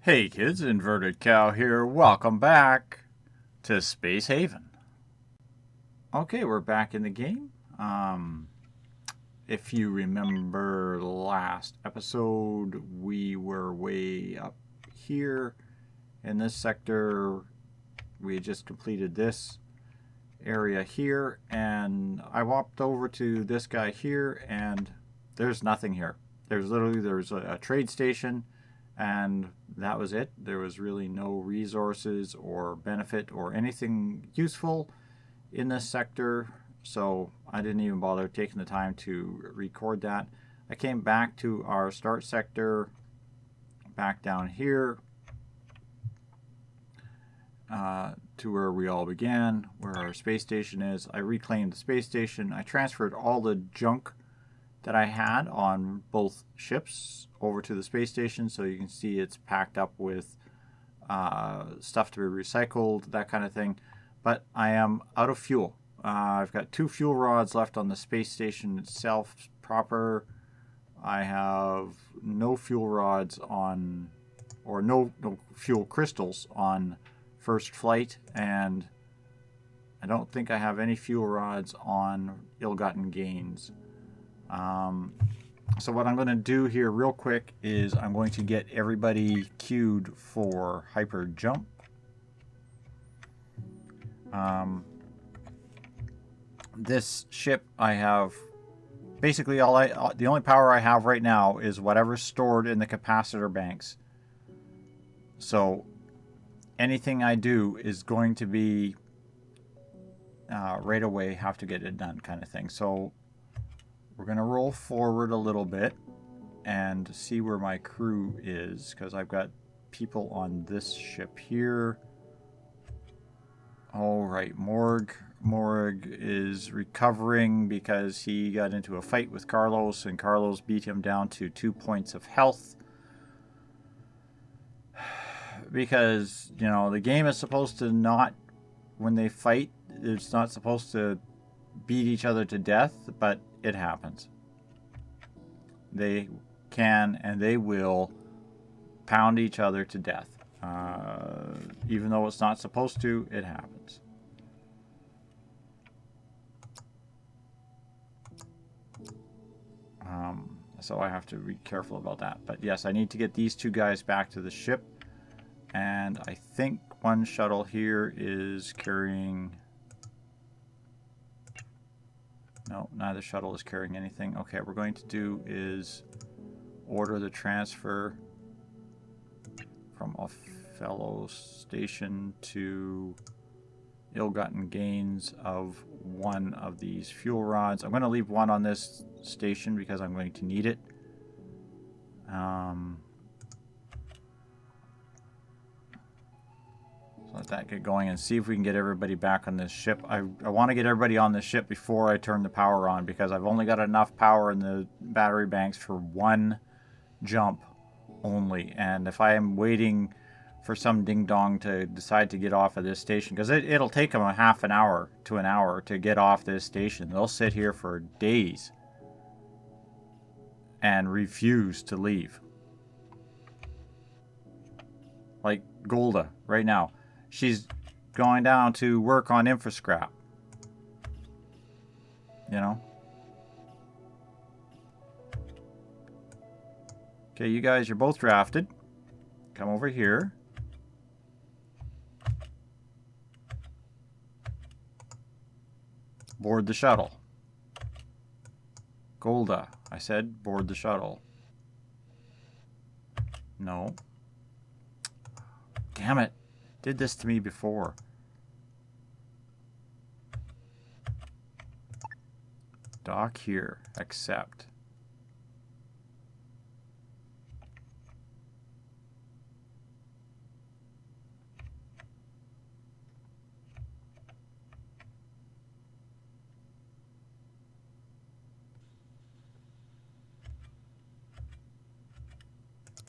Hey kids, Inverted Cow here. Welcome back to Space Haven. Okay, we're back in the game. If you remember last episode, we were way up here in this sector. We had just completed this area here, and I walked over to this guy here, and there's nothing here. There's a trade station, and that was it. There was really no resources or benefit or anything useful in this sector, so I didn't even bother taking the time to record that. I came back to our start sector, back down here, to where we all began, where our space station is. I reclaimed the space station. I transferred all the junk that I had on both ships over to the space station, so you can see it's packed up with stuff to be recycled, that kind of thing. But I am out of fuel. I've got 2 fuel rods left on the space station itself proper. I have no fuel rods on, or no fuel crystals on first flight, and I don't think I have any fuel rods on ill-gotten gains. So what I'm going to do here real quick is I'm going to get everybody queued for hyper jump. This ship, I have basically the only power I have right now is whatever's stored in the capacitor banks. So anything I do is going to be right away have to get it done, kind of thing. So we're going to roll forward a little bit and see where my crew is, because I've got people on this ship here. All right, Morg is recovering because he got into a fight with Carlos, and Carlos beat him down to 2 points of health. Because, you know, the game is supposed to not, when they fight, it's not supposed to beat each other to death, but it happens. They can and they will pound each other to death. Even though it's not supposed to, it happens. So I have to be careful about that. But yes, I need to get these 2 guys back to the ship. And I think one shuttle here is carrying... No, neither shuttle is carrying anything. Okay, what we're going to do is order the transfer from a fellow station to ill-gotten gains of 1 of these fuel rods. I'm going to leave 1 on this station because I'm going to need it. So let that get going and see if we can get everybody back on this ship. I want to get everybody on this ship before I turn the power on, because I've only got enough power in the battery banks for 1 jump only. And if I am waiting for some ding-dong to decide to get off of this station, because it'll take them a half an hour to an hour to get off this station. They'll sit here for days and refuse to leave. Like Golda right now. She's going down to work on infrascrap. You know? Okay, you guys, you're both drafted. Come over here. Board the shuttle. Golda, I said board the shuttle. No. Damn it. Did this to me before. Dock here. Accept.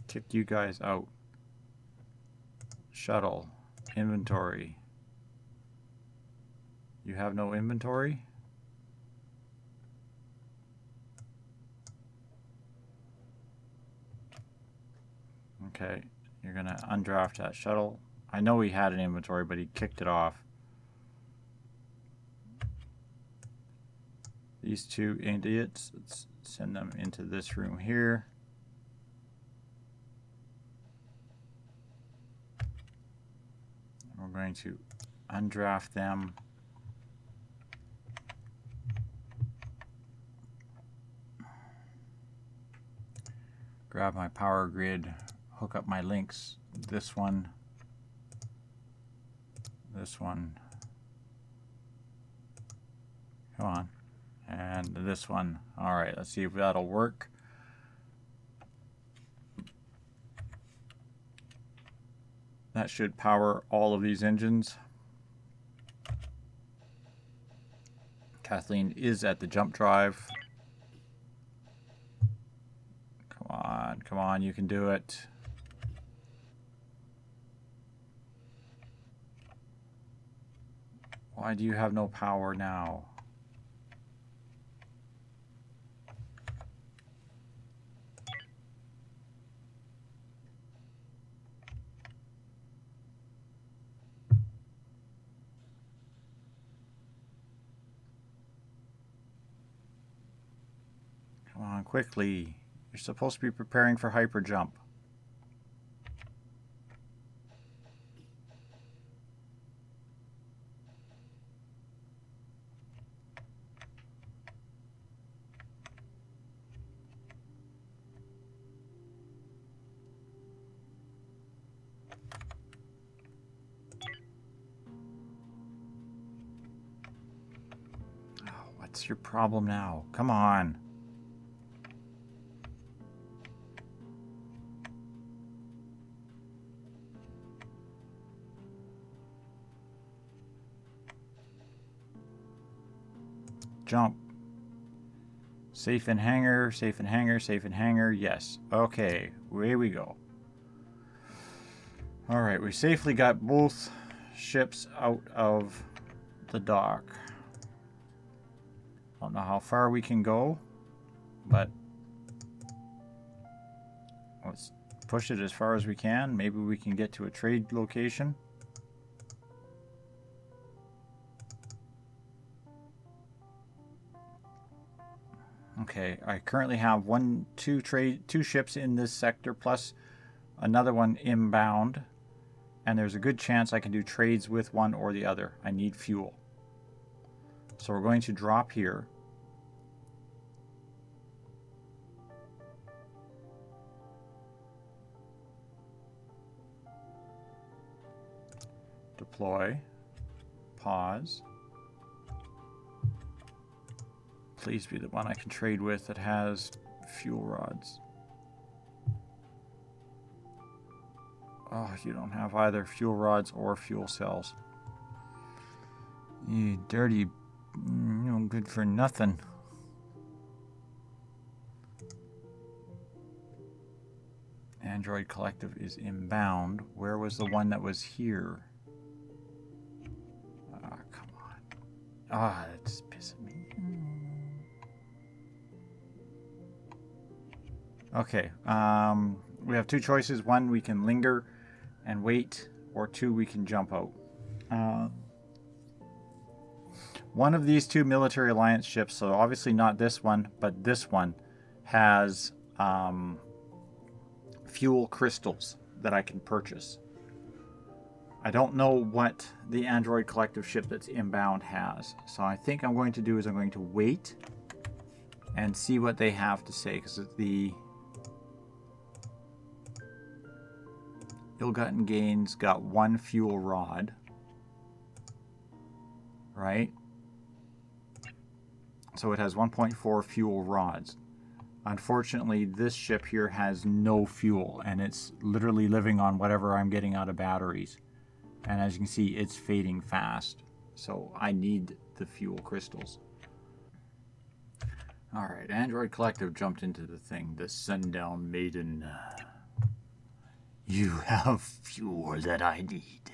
Kick you guys out. Shuttle. Inventory. You have no inventory? Okay. You're going to undraft that shuttle. I know he had an inventory, but he kicked it off. These two idiots, let's send them into this room here. We're going to undraft them. Grab my power grid, hook up my links. This one, this one. Come on. And this one. All right, let's see if that'll work. That should power all of these engines. Kathleen is at the jump drive. Come on, you can do it. Why do you have no power now? Come on, quickly. You're supposed to be preparing for hyper jump. Oh, what's your problem now? Come on. Jump. Safe in hangar, safe in hangar, safe in hangar. Yes. Okay, away we go. All right, we safely got both ships out of the dock. Don't know how far we can go, but let's push it as far as we can. Maybe we can get to a trade location. Okay, I currently have two ships in this sector plus another one inbound, and there's a good chance I can do trades with one or the other. I need fuel. So we're going to drop here. Deploy. Pause. Please be the one I can trade with that has fuel rods. Oh, you don't have either fuel rods or fuel cells. You dirty, no good for nothing. Android Collective is inbound. Where was the one that was here? Ah, come on. Ah, that's pissing me. Okay, we have two choices. One, we can linger and wait, or two, we can jump out. One of these two military alliance ships, so obviously not this one, but this one, has fuel crystals that I can purchase. I don't know what the Android Collective ship that's inbound has, so I think I'm going to do is I'm going to wait and see what they have to say, because the Ill-Gotten Gains got one fuel rod, right? So it has 1.4 fuel rods. Unfortunately, this ship here has no fuel, and it's literally living on whatever I'm getting out of batteries. And as you can see, it's fading fast. So I need the fuel crystals. Alright, Android Collective jumped into the thing. The Sundown Maiden. You have fuel that I need.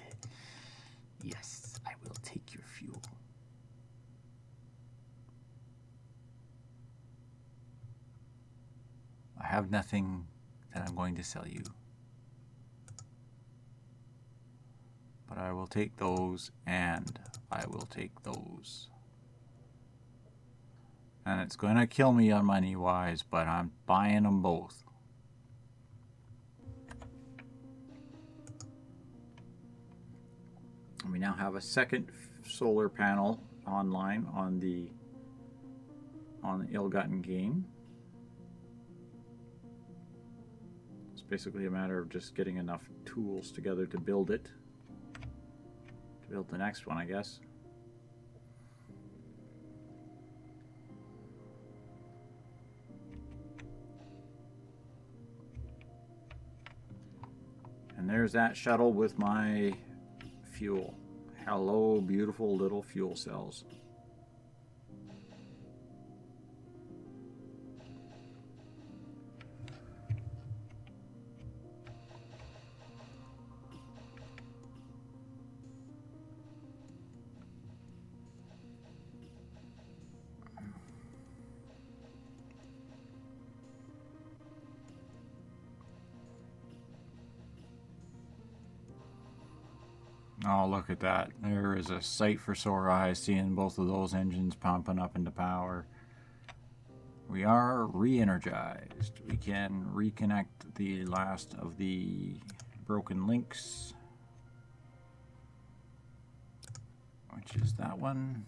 Yes, I will take your fuel. I have nothing that I'm going to sell you. I will take those, and I will take those. And it's going to kill me on money-wise, but I'm buying them both. And we now have a second solar panel online on the ill-gotten gain. It's basically a matter of just getting enough tools together to build it. To build the next one, I guess. And there's that shuttle with my fuel. Hello, beautiful little fuel cells. Oh, look at that. There is a sight for sore eyes seeing both of those engines pumping up into power. We are re-energized. We can reconnect the last of the broken links, which is that one,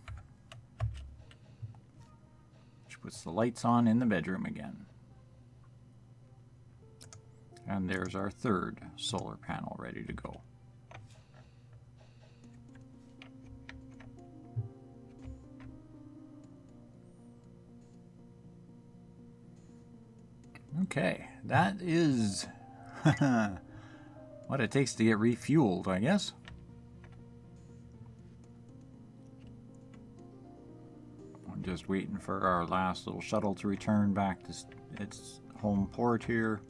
which puts the lights on in the bedroom again. And there's our third solar panel ready to go. Okay, that is what it takes to get refueled, I guess. I'm just waiting for our last little shuttle to return back to its home port here.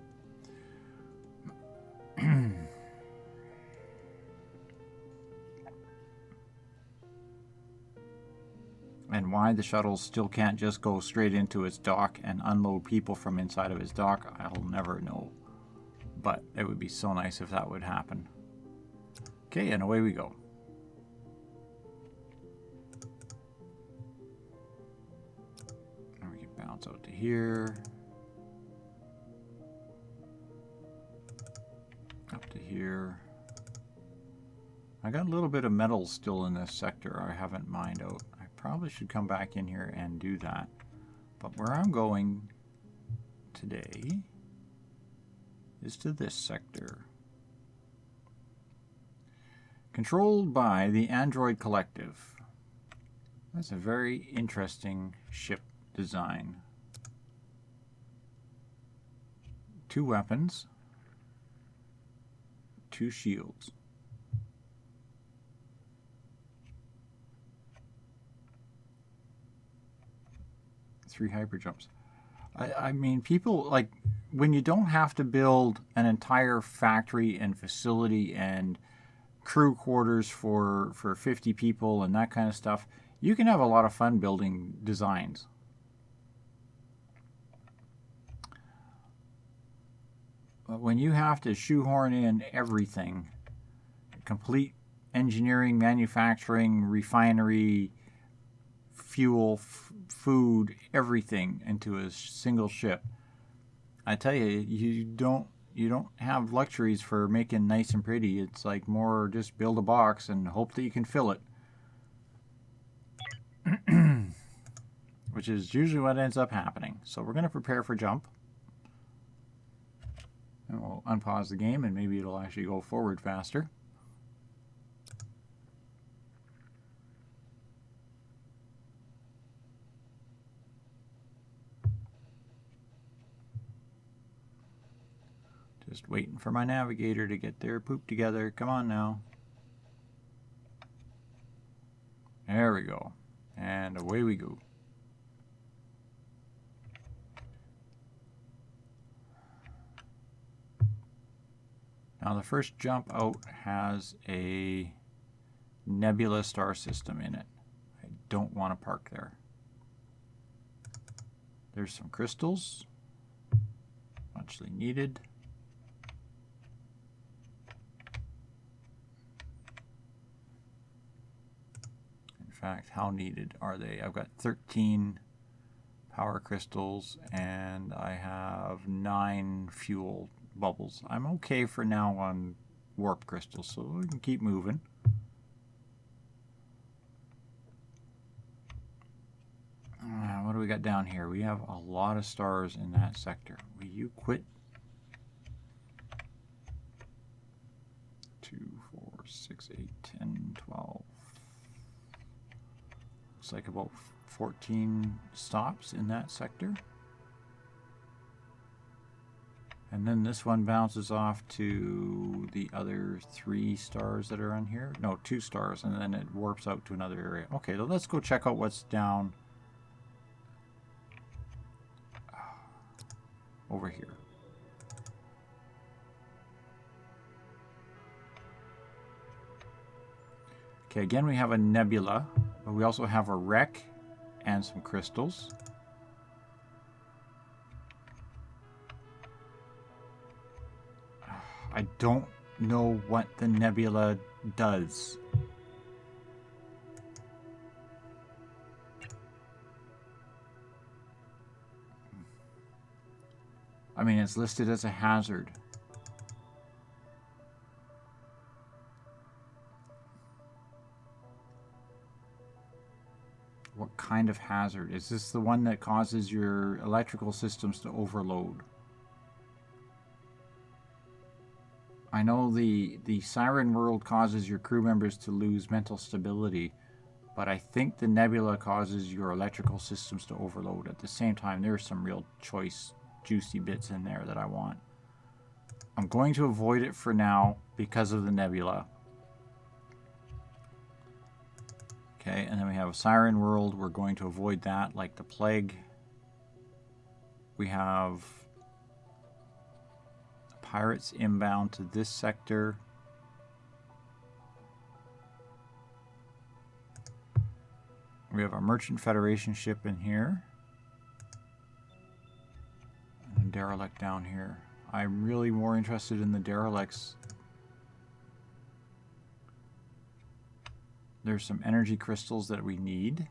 And why the shuttle still can't just go straight into its dock and unload people from inside of its dock, I'll never know. But it would be so nice if that would happen. Okay, and away we go. And we can bounce out to here. Up to here. I got a little bit of metal still in this sector I haven't mined out. Probably should come back in here and do that. But where I'm going today is to this sector. Controlled by the Android Collective. That's a very interesting ship design. 2 weapons, 2 shields. 3 hyper jumps. I mean, people, like, when you don't have to build an entire factory and facility and crew quarters for 50 people and that kind of stuff, you can have a lot of fun building designs. But when you have to shoehorn in everything, complete engineering, manufacturing, refinery, fuel, food, everything into a single ship, I tell you, you don't have luxuries for making nice and pretty. It's like more just build a box and hope that you can fill it. Which is usually what ends up happening. So we're going to prepare for jump. And we'll unpause the game and maybe it'll actually go forward faster. Just waiting for my navigator to get their poop together. Come on now. There we go. And away we go. Now the first jump out has a nebula star system in it. I don't want to park there. There's some crystals. Muchly needed. fact, how needed are they? I've got 13 power crystals and I have 9 fuel bubbles. I'm okay for now on warp crystals, so we can keep moving. What do we got down here? We have a lot of stars in that sector. Will you quit? 2, 4, 6, 8, 10, 12. Looks like about 14 stops in that sector. And then this one bounces off to the other 3 stars that are on here. No, 2 stars, and then it warps out to another area. Okay, so let's go check out what's down over here. Okay, again we have a nebula, but we also have a wreck and some crystals. I don't know what the nebula does. I mean, it's listed as a hazard. What kind of hazard? Is this the one that causes your electrical systems to overload? I know the Siren World causes your crew members to lose mental stability, but I think the nebula causes your electrical systems to overload. At the same time, there's some real choice, juicy bits in there that I want. I'm going to avoid it for now because of the nebula. Okay, and then we have a Siren World. We're going to avoid that like the plague. We have pirates inbound to this sector. We have a Merchant Federation ship in here. And a derelict down here. I'm really more interested in the derelicts. There's some energy crystals that we need.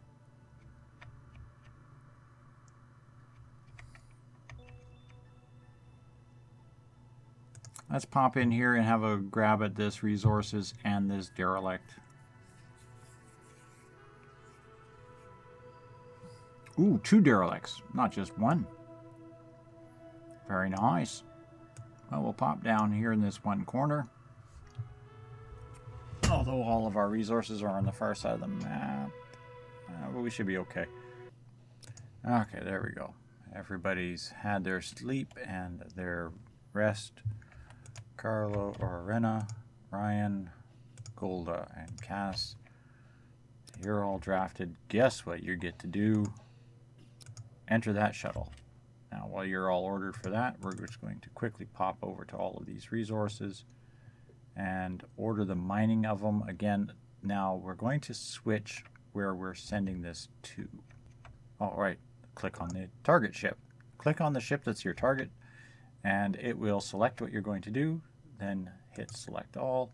Let's pop in here and have a grab at this resources and this derelict. Ooh, 2 derelicts, not just 1. Very nice. Well, we'll pop down here in this one corner. Although all of our resources are on the far side of the map. But we should be okay. Okay, there we go. Everybody's had their sleep and their rest. Carlo, Orena, Ryan, Golda, and Cass. You're all drafted. Guess what you get to do? Enter that shuttle. Now, while you're all ordered for that, we're just going to quickly pop over to all of these resources and order the mining of them. Again, now we're going to switch where we're sending this to. All right, click on the target ship. Click on the ship that's your target, and it will select what you're going to do. Then hit select all,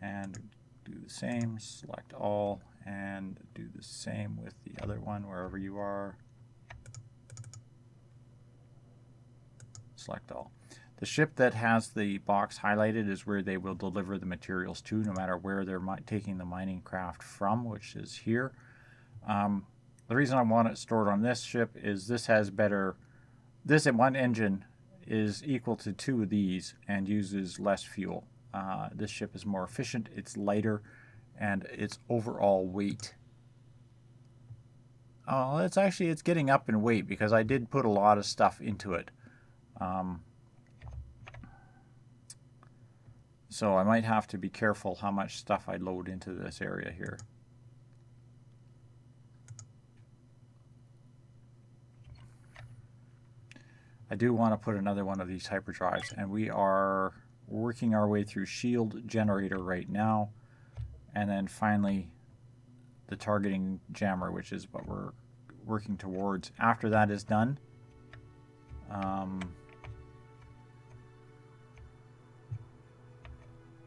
and do the same, select all, and do the same with the other one wherever you are. Select all. The ship that has the box highlighted is where they will deliver the materials to, no matter where they're taking the mining craft from, which is here. The reason I want it stored on this ship is this has better... This in one engine is equal to 2 of these and uses less fuel. This ship is more efficient, it's lighter, and its overall weight. Oh, it's getting up in weight because I did put a lot of stuff into it. So I might have to be careful how much stuff I load into this area here. I do want to put another one of these hyperdrives, and we are working our way through shield generator right now, and then finally the targeting jammer, which is what we're working towards. After that is done,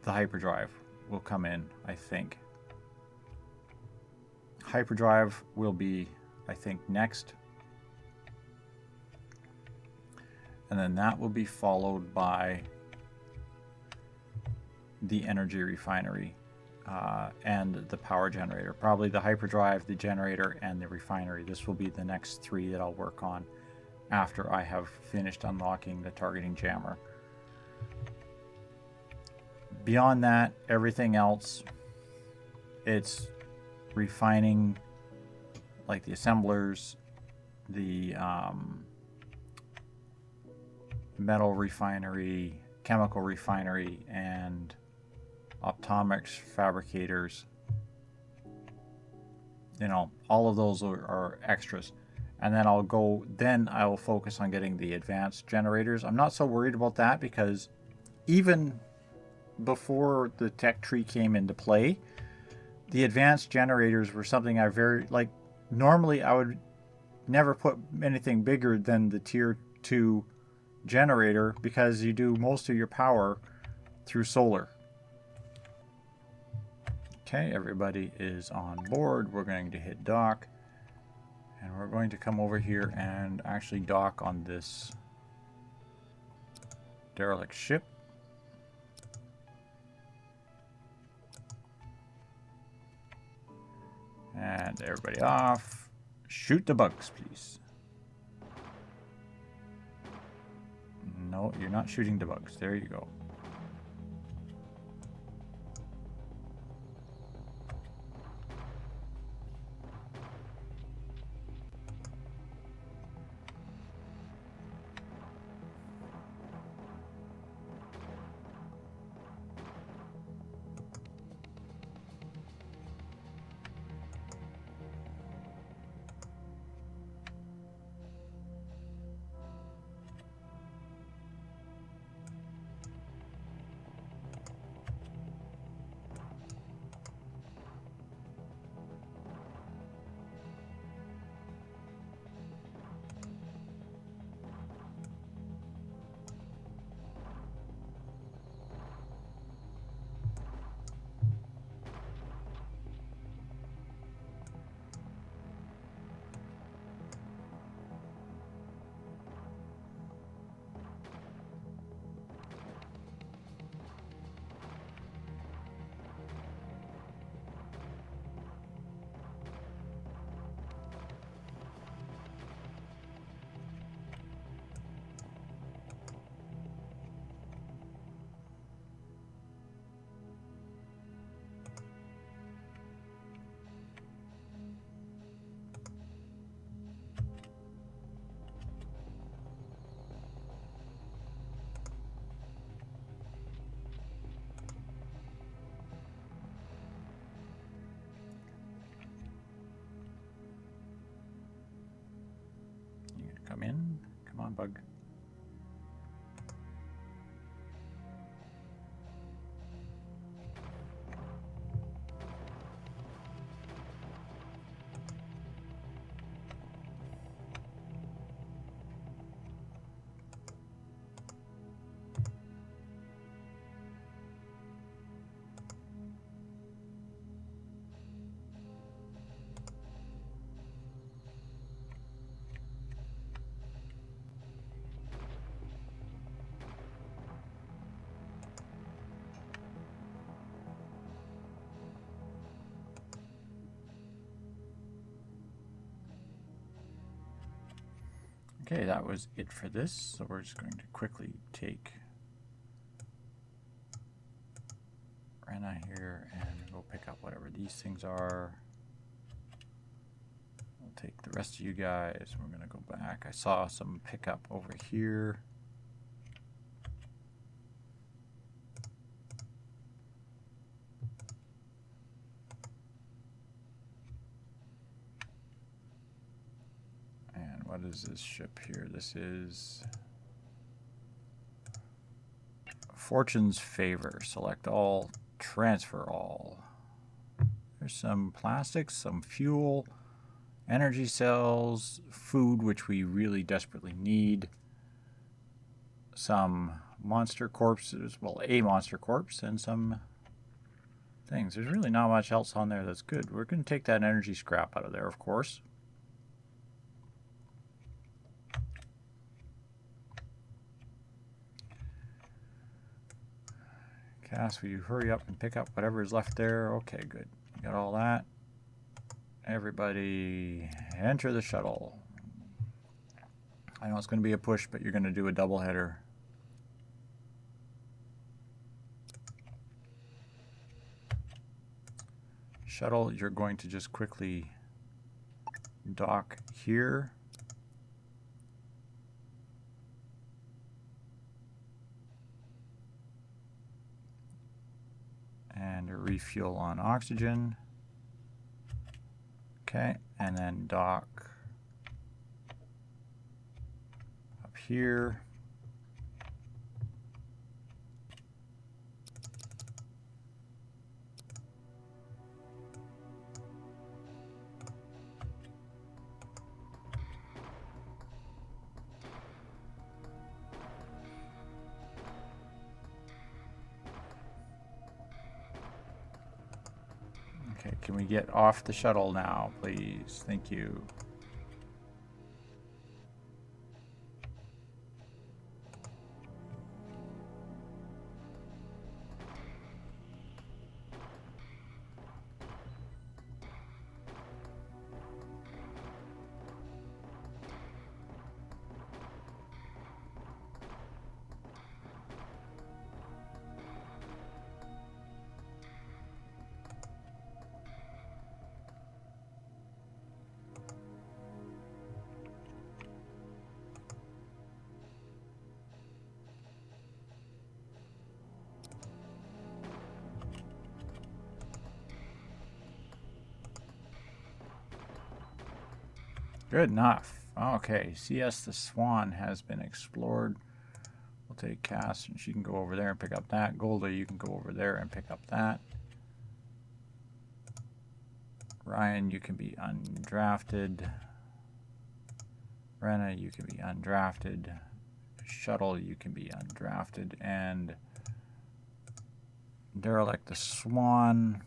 the hyperdrive will come in, I think. hyperdrive will be, I think, next. And then that will be followed by the energy refinery and the power generator. Probably the hyperdrive, the generator, and the refinery. This will be the next 3 that I'll work on after I have finished unlocking the targeting jammer. Beyond that, everything else, it's refining, like the assemblers, the metal refinery, chemical refinery, and optomics fabricators. You know, all of those are extras. And then I will focus on getting the advanced generators. I'm not so worried about that because even before the tech tree came into play, the advanced generators were something I normally I would never put anything bigger than the tier 2 generator because you do most of your power through solar. Okay, everybody is on board. We're going to hit dock. And we're going to come over here and actually dock on this derelict ship. And everybody off. Shoot the bugs, please. No, you're not shooting the bugs. There you go. Come in. Come on, bug. Okay, that was it for this. So we're just going to quickly take Rena here and go pick up whatever these things are. We'll take the rest of you guys. We're going to go back. I saw some pickup over here. What is this ship here? This is Fortune's Favor. Select all, transfer all. There's some plastics, some fuel, energy cells, food, which we really desperately need, some monster corpses, well, a monster corpse, and some things. There's really not much else on there that's good. We're going to take that energy scrap out of there, of course. Cass, will you hurry up and pick up whatever is left there? Okay, good. You got all that. Everybody enter the shuttle. I know it's going to be a push, but you're going to do a double header. Shuttle, you're going to just quickly dock here. And a refuel on oxygen. Okay, and then dock up here. Okay, can we get off the shuttle now, please? Thank you. Good enough. Okay, CS the Swan has been explored. We'll take Cass and she can go over there and pick up that. Golda, you can go over there and pick up that. Ryan, you can be undrafted. Rena, you can be undrafted. Shuttle, you can be undrafted. And Derelict the Swan.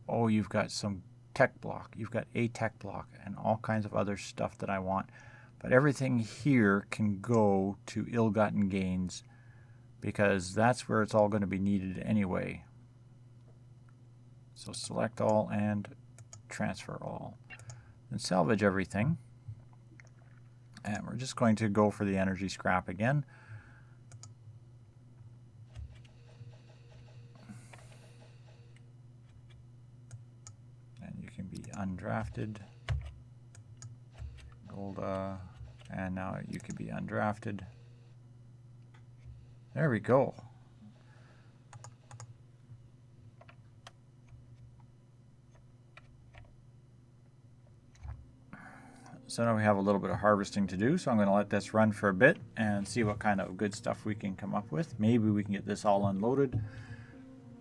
Oh, you've got some tech block. You've got a tech block and all kinds of other stuff that I want. But everything here can go to ill-gotten gains because that's where it's all going to be needed anyway. So select all and transfer all. And salvage everything. And we're just going to go for the energy scrap again. Be undrafted. Golda, and now you can be undrafted. There we go. So now we have a little bit of harvesting to do, so I'm going to let this run for a bit and see what kind of good stuff we can come up with. Maybe we can get this all unloaded